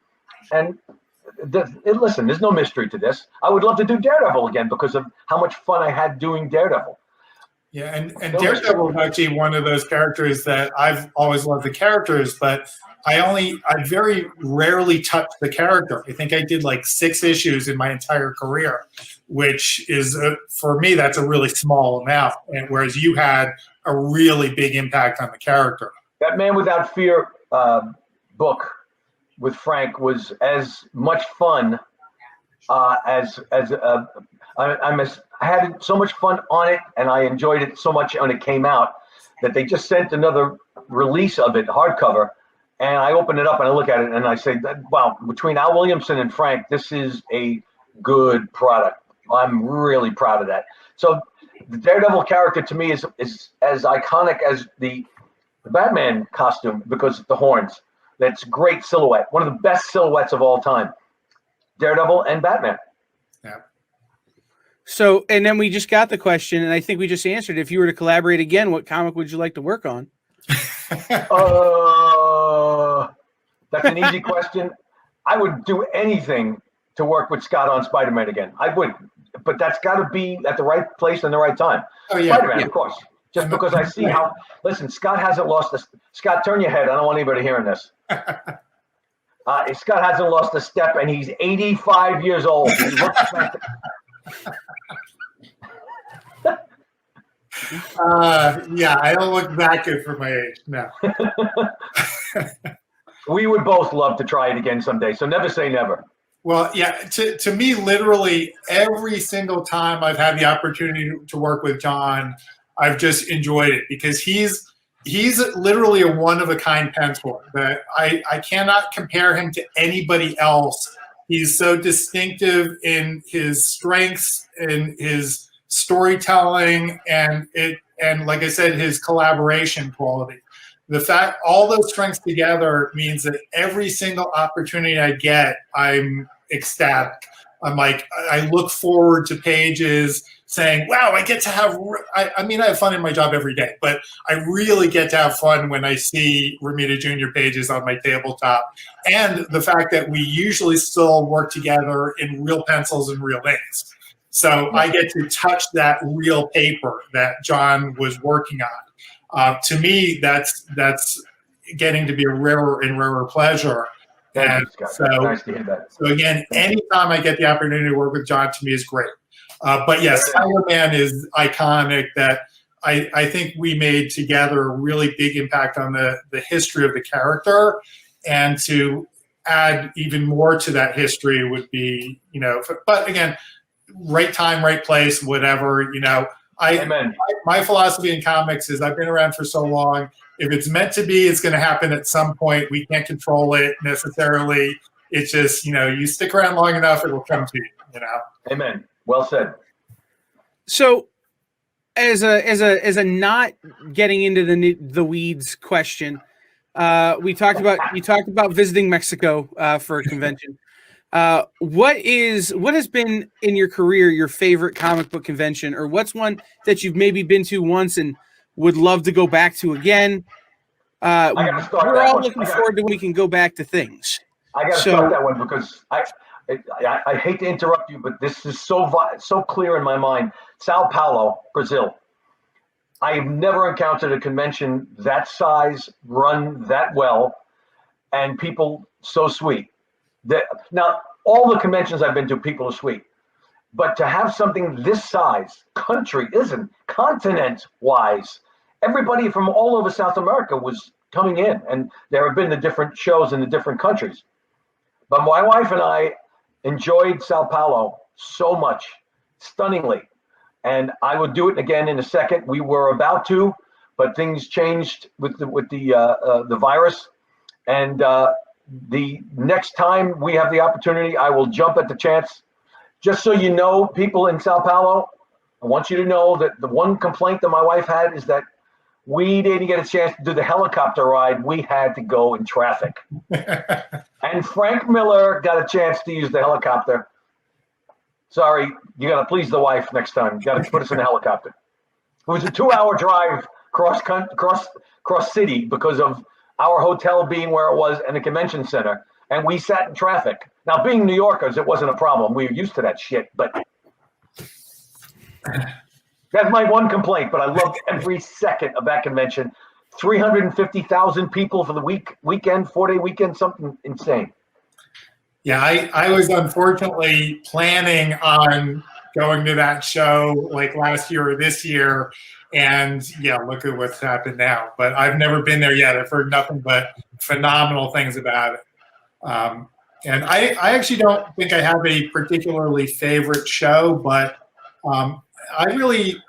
And listen, there's no mystery to this. I would love to do Daredevil again because of how much fun I had doing Daredevil. Yeah, and Daredevil is actually one of those characters that I've always loved the characters, but I very rarely touch the character. I think I did like 6 issues in my entire career, which is, for me, that's a really small amount. And whereas you had a really big impact on the character. That Man Without Fear book with Frank was as much fun I had so much fun on it, and I enjoyed it so much when it came out that they just sent another release of it, hardcover, and I open it up and I look at it and I say, wow, between Al Williamson and Frank, this is a good product. I'm really proud of that. So the Daredevil character to me is as iconic as the Batman costume because of the horns. That's great silhouette. One of the best silhouettes of all time. Daredevil and Batman. Yeah. So, and then we just got the question, and I think we just answered. If you were to collaborate again, what comic would you like to work on? That's an easy question. I would do anything to work with Scott on Spider-Man again. I would, but that's got to be at the right place and the right time. Oh, yeah. Spider-Man, of course. Just because I see how. Listen, Scott hasn't lost this. Scott, turn your head. I don't want anybody hearing this. Scott hasn't lost a step, and he's 85 years old. He looks like yeah, I don't look that good for my age. No. We would both love to try it again someday. So never say never. Well, yeah, to me, literally every single time I've had the opportunity to work with John, I've just enjoyed it because he's literally a one-of-a-kind penciler that I cannot compare him to anybody else. He's so distinctive in his strengths, in his storytelling, and like I said, his collaboration quality. The fact all those strengths together means that every single opportunity I get, I'm ecstatic. I'm like, I look forward to pages saying, wow, I get to have, I mean, I have fun in my job every day, but I really get to have fun when I see Romita Jr. pages on my tabletop. And the fact that we usually still work together in real pencils and real inks. So I get to touch that real paper that John was working on. To me, that's getting to be a rarer and rarer pleasure. And so, nice to hear that. So again, anytime I get the opportunity to work with John, to me is great. But yes, Spider-Man is iconic. That I think we made together a really big impact on the history of the character, and to add even more to that history would be, you know. But again, right time, right place, whatever. You know, my philosophy in comics is I've been around for so long. If it's meant to be, it's going to happen at some point. We can't control it necessarily. It's just, you know, you stick around long enough, it will come to you, you know? Amen. Well said. So as a not getting into the weeds question, you talked about visiting Mexico for a convention. What has been in your career your favorite comic book convention, or what's one that you've maybe been to once and would love to go back to again? We're all looking forward to when we can go back to things. I got to start that one because I hate to interrupt you, but this is so clear in my mind. Sao Paulo, Brazil. I've never encountered a convention that size, run that well, and people so sweet. Now, all the conventions I've been to, people are sweet. But to have something this size, continent-wise, everybody from all over South America was coming in, and there have been the different shows in the different countries. But my wife and I enjoyed Sao Paulo so much, stunningly. And I would do it again in a second. We were about to, but things changed with the virus. And the next time we have the opportunity, I will jump at the chance. Just so you know, people in Sao Paulo, I want you to know that the one complaint that my wife had is that we didn't get a chance to do the helicopter ride. We had to go in traffic. And Frank Miller got a chance to use the helicopter. Sorry, you got to please the wife next time. You got to put us in the helicopter. It was a 2-hour drive cross city because of our hotel being where it was and the convention center. And we sat in traffic. Now, being New Yorkers, it wasn't a problem. We were used to that shit. But that's my one complaint. But I loved every second of that convention. 350,000 people for the weekend, 4-day weekend, something insane. Yeah, I was unfortunately planning on going to that show like last year or this year. And yeah, look at what's happened now. But I've never been there yet. I've heard nothing but phenomenal things about it. And I actually don't think I have a particularly favorite show, but I really,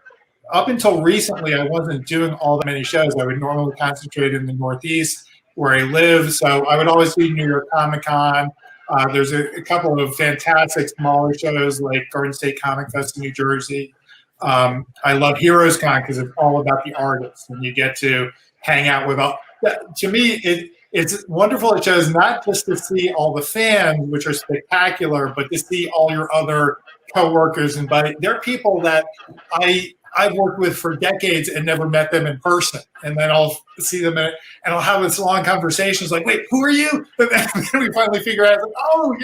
up until recently, I wasn't doing all that many shows. I would normally concentrate in the Northeast where I live. So I would always do New York Comic Con. There's a couple of fantastic smaller shows like Garden State Comic Fest in New Jersey. I love Heroes Con because it's all about the artists and you get to hang out with all. To me, it's wonderful. It shows not just to see all the fans, which are spectacular, but to see all your other coworkers and buddies. They're people that I've worked with for decades and never met them in person. And then I'll see them and I'll have this long conversation. It's like, wait, who are you? And then we finally figure out, like, oh,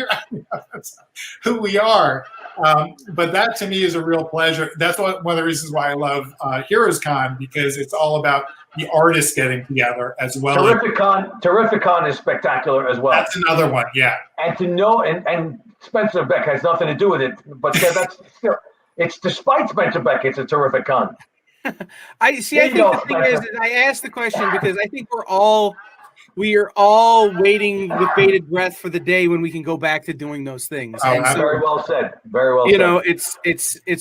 that's who we are. But that to me is a real pleasure. That's one of the reasons why I love Heroes Con, because it's all about the artists getting together as well. Terrific Con is spectacular as well. That's another one, yeah. And to know, and Spencer Beck has nothing to do with it, but that's still. It's despite Spencer Beck, it's a terrific con. I think the thing is I asked the question because I think we are all waiting with bated breath for the day when we can go back to doing those things. Oh, so, very well said. Very well said. You know, it's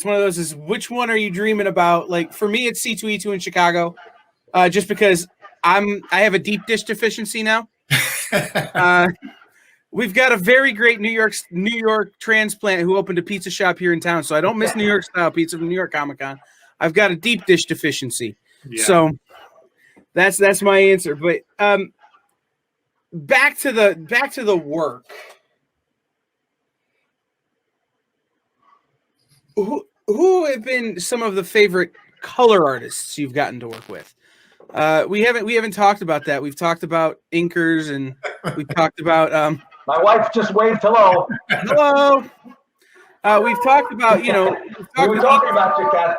one of those is which one are you dreaming about? Like for me, it's C2E2 in Chicago, just because I have a deep dish deficiency now. We've got a very great New York transplant who opened a pizza shop here in town, so I don't miss New York style pizza from New York Comic Con. I've got a deep dish deficiency, so that's my answer. But back to the work. who have been some of the favorite color artists you've gotten to work with? We haven't talked about that. We've talked about inkers, and we've talked about My wife just waved hello. hello. We've talked about, We were talking about you, Kat.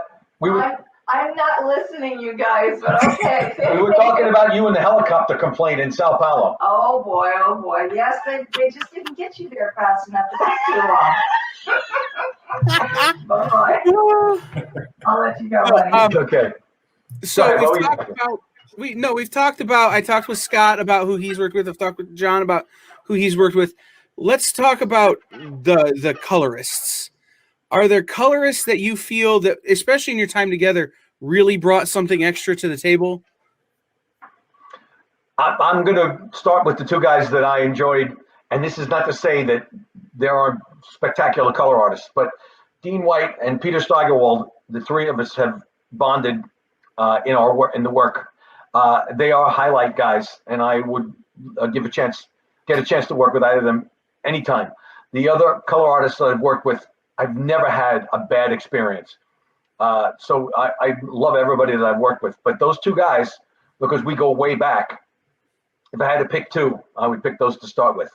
I'm not listening, you guys, but okay. We were talking about you and the helicopter complaint in Sao Paulo. Oh boy. Yes, they just didn't get you there fast enough. It took too long. Bye. I'll let you go, buddy. Okay. So Sorry, we've talked about. I talked with Scott about who he's worked with. I've talked with John about who he's worked with. Let's talk about the colorists. Are there colorists that you feel that, especially in your time together, really brought something extra to the table? I'm going to start with the two guys that I enjoyed, and this is not to say that there are spectacular color artists, but Dean White and Peter Steigerwald, the three of us have bonded in our work. In the work, they are highlight guys, and I would get a chance to work with either of them anytime. The other color artists that I've worked with, I've never had a bad experience. So I love everybody that I've worked with, but those two guys, because we go way back, if I had to pick two, I would pick those to start with.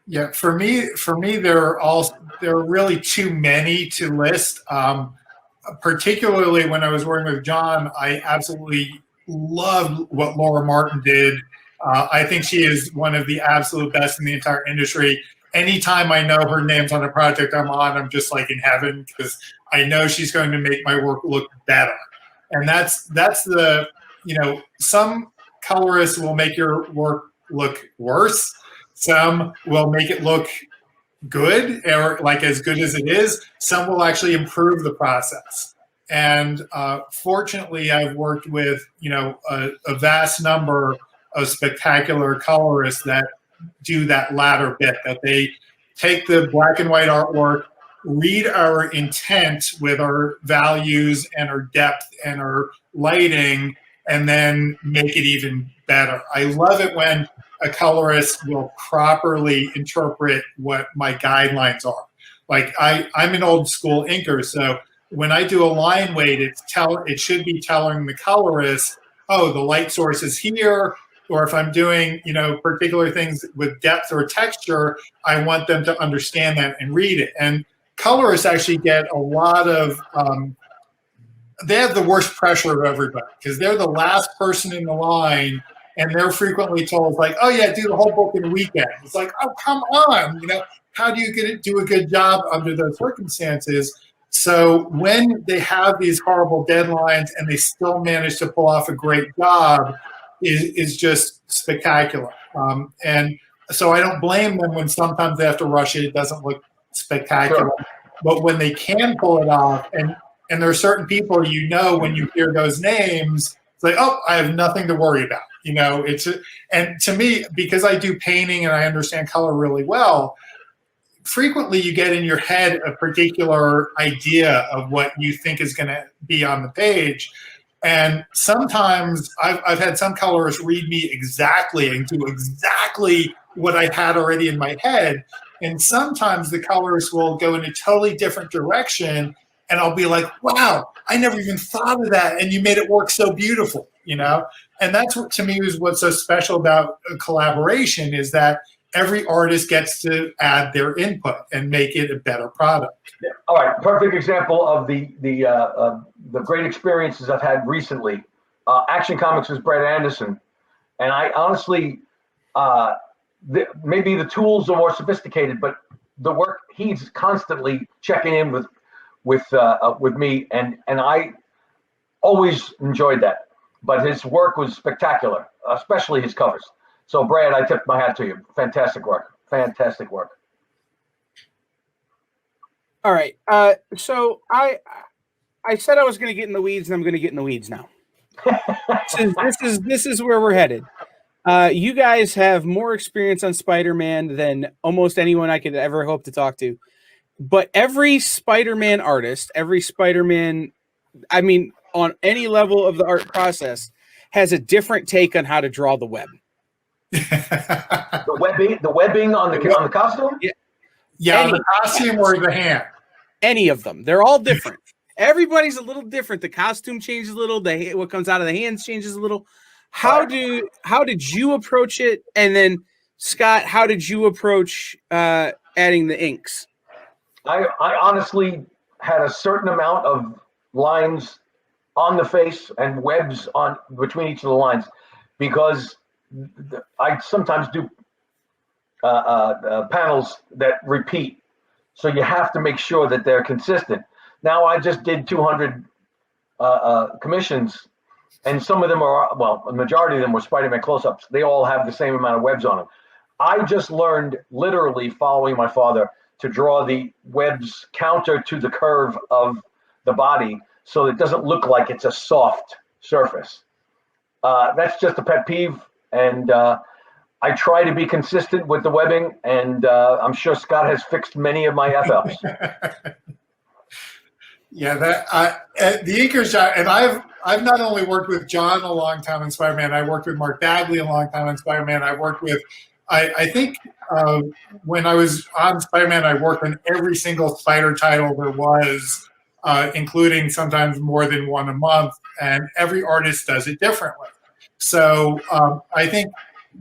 Yeah, for me, there are really too many to list. Particularly when I was working with John, I absolutely loved what Laura Martin did. I think she is one of the absolute best in the entire industry. Anytime I know her name's on a project I'm on, I'm just like in heaven, because I know she's going to make my work look better. And that's the, some colorists will make your work look worse. Some will make it look good, or like as good as it is. Some will actually improve the process. And fortunately, I've worked with, a vast number of spectacular colorists that do that latter bit, that they take the black and white artwork, read our intent with our values and our depth and our lighting, and then make it even better. I love it when a colorist will properly interpret what my guidelines are. Like I'm an old school inker, so when I do a line weight, it should be telling the colorist, oh, the light source is here. Or if I'm doing, particular things with depth or texture, I want them to understand that and read it. And colorists actually get a lot of, they have the worst pressure of everybody, because they're the last person in the line, and they're frequently told, like, oh yeah, do the whole book in a weekend. It's like, oh, come on, how do you do a good job under those circumstances? So when they have these horrible deadlines and they still manage to pull off a great job, is just spectacular. And so I don't blame them when sometimes they have to rush it. It doesn't look spectacular. Sure. But when they can pull it off, and there are certain people, when you hear those names, it's like, oh, I have nothing to worry about. And to me, because I do painting and I understand color really well, frequently you get in your head a particular idea of what you think is going to be on the page. And sometimes I've had some colorists read me exactly and do exactly what I had already in my head. And sometimes the colorists will go in a totally different direction, and I'll be like, wow, I never even thought of that, and you made it work so beautiful, And that's what, to me, is what's so special about a collaboration, is that every artist gets to add their input and make it a better product. Yeah. All right, perfect example of the great experiences I've had recently. Action Comics was Brett Anderson, and I honestly, maybe the tools are more sophisticated, but the work, he's constantly checking in with me, and I always enjoyed that. But his work was spectacular, especially his covers. So Brad, I tip my hat to you. Fantastic work. Fantastic work. All right. So I said I was going to get in the weeds, and I'm going to get in the weeds now. This is where we're headed. You guys have more experience on Spider-Man than almost anyone I could ever hope to talk to. But every Spider-Man artist, every Spider-Man, on any level of the art process, has a different take on how to draw the web. The webbing on the costume? Yeah, the costume or the hand. any of them. They're all different. Everybody's a little different. The costume changes a little. What comes out of the hands changes a little. How did you approach it? And then Scott, how did you approach adding the inks? I honestly had a certain amount of lines on the face and webs on between each of the lines, because I sometimes do panels that repeat. So you have to make sure that they're consistent. Now I just did 200 commissions, and some of them are, well, a majority of them were Spider-Man close-ups. They all have the same amount of webs on them. I just learned, literally following my father, to draw the webs counter to the curve of the body, so it doesn't look like it's a soft surface. That's just a pet peeve, and I try to be consistent with the webbing, and I'm sure Scott has fixed many of my F-ups. Yeah, the inkers, and I've not only worked with John a long time on Spider-Man, I worked with Mark Bagley a long time on Spider-Man. I worked with, I think when I was on Spider-Man, I worked on every single Spider title there was, including sometimes more than one a month, and every artist does it differently. So I think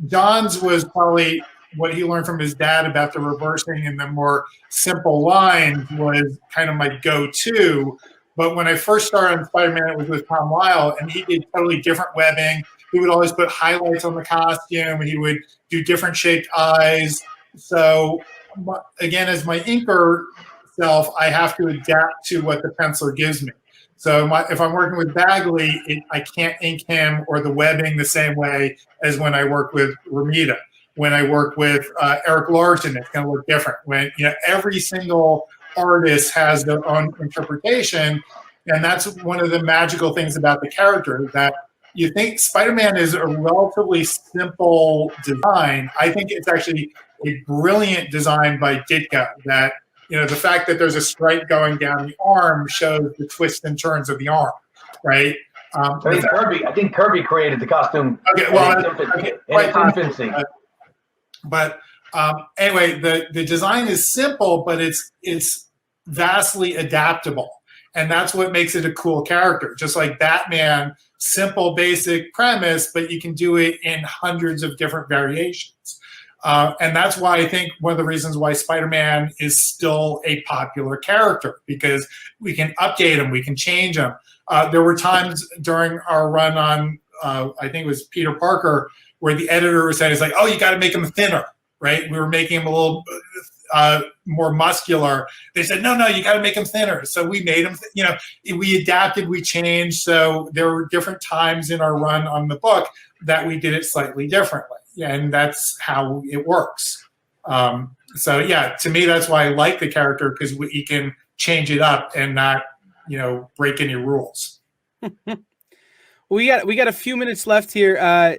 John's was probably what he learned from his dad about the reversing and the more simple lines was kind of my go-to. But when I first started on Spider-Man, it was with Tom Lyle, and he did totally different webbing. He would always put highlights on the costume. He would do different shaped eyes. So again, as my inker self, I have to adapt to what the penciler gives me. So if I'm working with Bagley, I can't ink him or the webbing the same way as when I work with Romita. When I work with Eric Larson, it's going to look different. When every single artist has their own interpretation, and that's one of the magical things about the character. That you think Spider-Man is a relatively simple design. I think it's actually a brilliant design by Ditka. That the fact that there's a stripe going down the arm shows the twists and turns of the arm, right? I think Kirby created the costume. Okay, well, in its infancy. But anyway, the design is simple, but it's vastly adaptable, and that's what makes it a cool character. Just like Batman, simple, basic premise, but you can do it in hundreds of different variations. And that's why I think one of the reasons why Spider-Man is still a popular character, because we can update him, we can change him. There were times during our run on, I think it was Peter Parker, where the editor was saying, it's like, oh, you got to make him thinner, right? We were making him a little more muscular. They said, no, you got to make him thinner. So we made him, we adapted, we changed. So there were different times in our run on the book that we did it slightly differently. And that's how it works. So yeah, to me, that's why I like the character, because you can change it up and not, break any rules. We got a few minutes left here.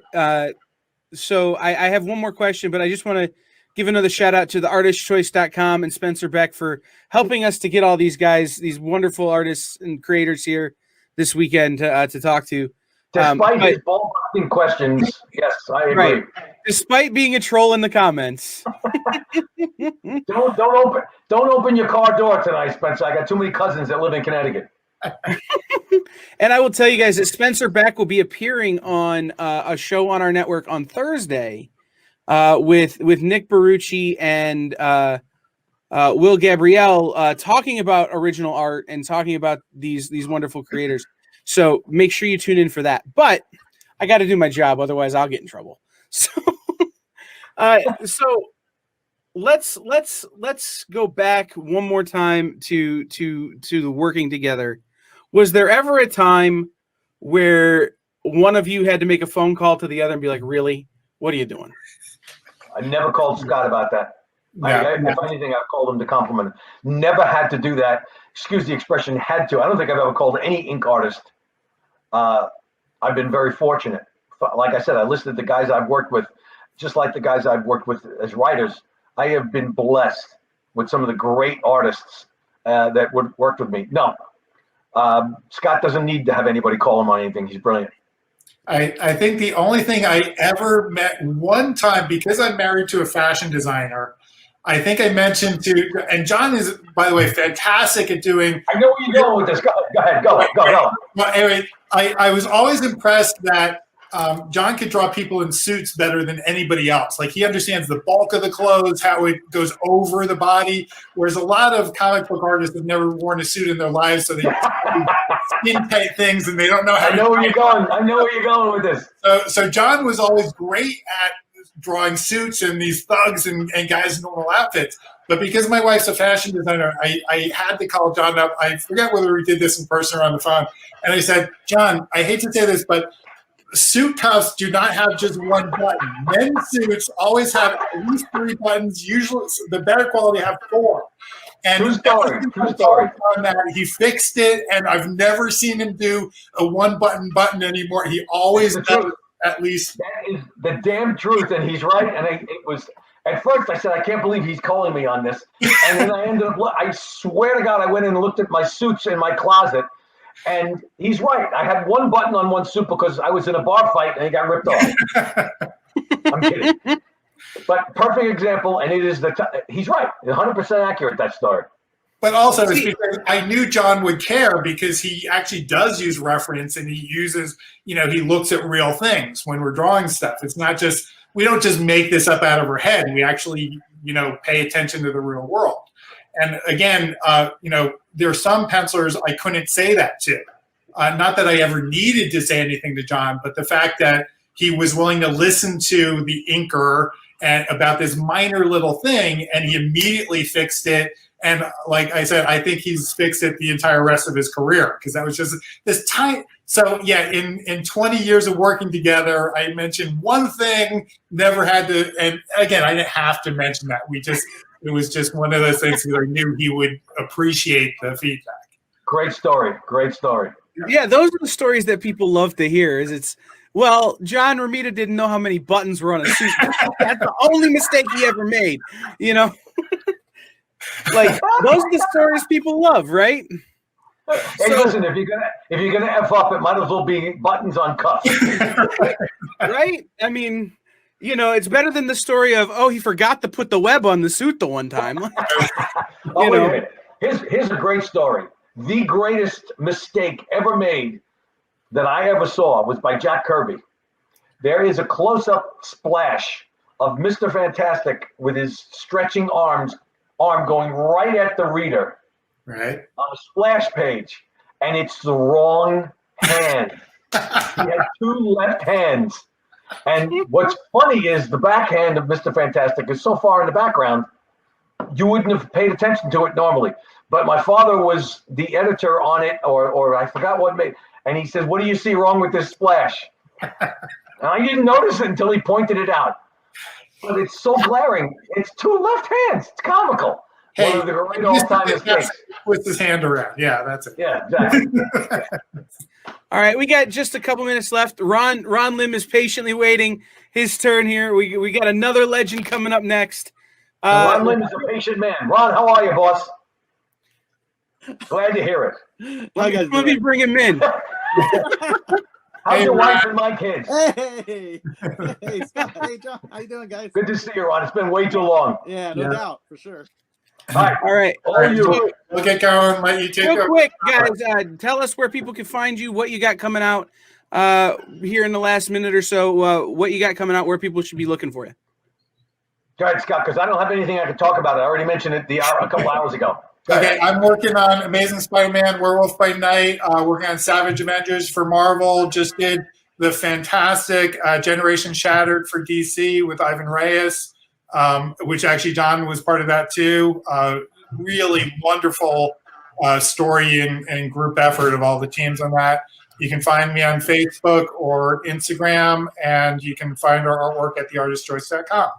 So I have one more question, but I just want to give another shout out to the artistchoice.com and Spencer Beck for helping us to get all these guys, these wonderful artists and creators here this weekend to talk to. Despite his ball-busting questions, yes, I agree. Right. Despite being a troll in the comments. Don't open your car door tonight, Spencer. I got too many cousins that live in Connecticut. And I will tell you guys that Spencer Beck will be appearing on a show on our network on Thursday with Nick Barucci and Will Gabrielle talking about original art and talking about these wonderful creators. So make sure you tune in for that. But I got to do my job, otherwise I'll get in trouble. So, so let's go back one more time to the working together. Was there ever a time where one of you had to make a phone call to the other and be like, really? What are you doing? I never called Scott about that. If anything, I've called him to compliment him. Never had to do that. Excuse the expression, had to. I don't think I've ever called any ink artist. I've been very fortunate. Like I said, I listed the guys I've worked with, just like the guys I've worked with as writers. I have been blessed with some of the great artists that would work with me. No, Scott doesn't need to have anybody call him on anything. He's brilliant. I think the only thing I ever met one time, because I'm married to a fashion designer, I think I mentioned to, and John is, by the way, fantastic at doing. I know where you're going with this. Go ahead. Go. Well, anyway, I was always impressed that John could draw people in suits better than anybody else. Like he understands the bulk of the clothes, how it goes over the body, whereas a lot of comic book artists have never worn a suit in their lives, so they skin tight things and they don't know how. I know where you're going. I know where you're going with this. So John was always great at drawing suits and these thugs and guys in normal outfits. But because my wife's a fashion designer, I had to call John up. I forget whether we did this in person or on the phone. And I said, John, I hate to say this, but suit cuffs do not have just one button. Men's suits always have at least 3 buttons. Usually the better quality have 4. And True story. On that, he fixed it, and I've never seen him do a 1-button anymore. He always does at least. That is the damn truth, and he's right. And it was at first I said, I can't believe he's calling me on this, and then I ended up. I swear to God, I went in and looked at my suits in my closet, and he's right. I had 1 button on one suit because I was in a bar fight and it got ripped off. I'm kidding, but perfect example, and it is he's right, 100% accurate, that story. But also, it's because I knew John would care because he actually does use reference and he uses, he looks at real things when we're drawing stuff. It's not just, we don't just make this up out of our head. We actually, pay attention to the real world. And again, there are some pencilers I couldn't say that to. Not that I ever needed to say anything to John, but the fact that he was willing to listen to the inker and about this minor little thing, and he immediately fixed it. And like I said, I think he's fixed it the entire rest of his career because that was just this time. So yeah, in 20 years of working together, I mentioned one thing, never had to, and again, I didn't have to mention that. It was just one of those things that I knew he would appreciate the feedback. Great story. Yeah, those are the stories that people love to hear. Well, John Romita didn't know how many buttons were on a suit. That's the only mistake he ever made, Like those are the stories people love, right? Hey, listen, if you're gonna F up, it might as well be buttons on cuffs. Right? I mean, it's better than the story of, he forgot to put the web on the suit the one time. Wait a minute. Here's a great story. The greatest mistake ever made that I ever saw was by Jack Kirby. There is a close-up splash of Mr. Fantastic with his stretching arm going right at the reader, right, on a splash page, and it's the wrong hand. He had 2 left hands. And what's funny is the backhand of Mr. Fantastic is so far in the background, you wouldn't have paid attention to it normally. But my father was the editor on it, or I forgot what made, and he said, "What do you see wrong with this splash?" And I didn't notice it until he pointed it out. But it's so glaring. It's 2 left hands. It's comical. Hey, one of the great all-time mistakes. With his hand around. Yeah, that's it. Yeah, exactly. All right, we got just a couple minutes left. Ron Lim is patiently waiting his turn here. We got another legend coming up next. Ron Lim is a patient man. Ron, how are you, boss? Glad to hear it. Let me bring him in. How's your wife and my kids? Hey, Scott. Hey, John. How you doing, guys? Good to see you, Ron. It's been way too long. Yeah, no doubt, for sure. All right. We'll get going. Let you take Real over. quick, guys, tell us where people can find you, what you got coming out here in the last minute or so, what you got coming out, where people should be looking for you. Go ahead, Scott, because I don't have anything I can talk about. I already mentioned it a couple hours ago. Okay, I'm working on Amazing Spider-Man, Werewolf by Night, working on Savage Avengers for Marvel, just did the fantastic Generation Shattered for DC with Ivan Reyes, which actually John was part of that too. Really wonderful story and group effort of all the teams on that. You can find me on Facebook or Instagram, and you can find our artwork at theartistchoice.com.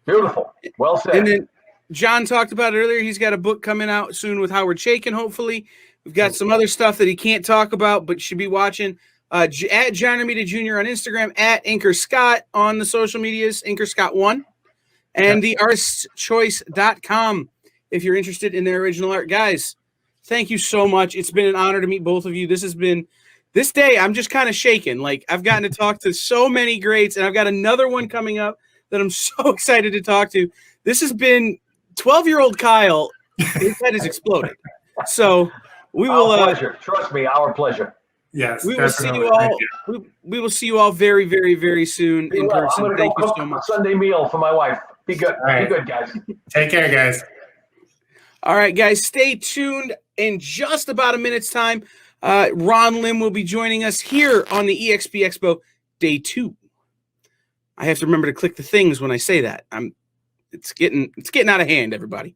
Beautiful. Well said. And then John talked about it earlier. He's got a book coming out soon with Howard Chaykin, hopefully. We've got some other stuff that he can't talk about, but should be watching. At John Romita Jr. on Instagram, at Inker Scott on the social medias, Inker Scott1, and theartistchoice.com if you're interested in their original art. Guys, thank you so much. It's been an honor to meet both of you. This day, I'm just kind of shaken. Like, I've gotten to talk to so many greats, and I've got another one coming up that I'm so excited to talk to. This has been 12-year-old Kyle, his head is exploded. So we will. Our pleasure. Trust me, our pleasure. Yes, We will see definitely. you all. We will see you all very, very, very soon Be in well. person. I'm going to Thank go you cook so a much. Sunday meal for my wife. Be good. right. Be good, guys. Take care, guys. All right, guys, stay tuned. In just about a minute's time, Ron Lim will be joining us here on the EXP Expo Day 2. I have to remember to click the things when I say that. It's getting out of hand, everybody.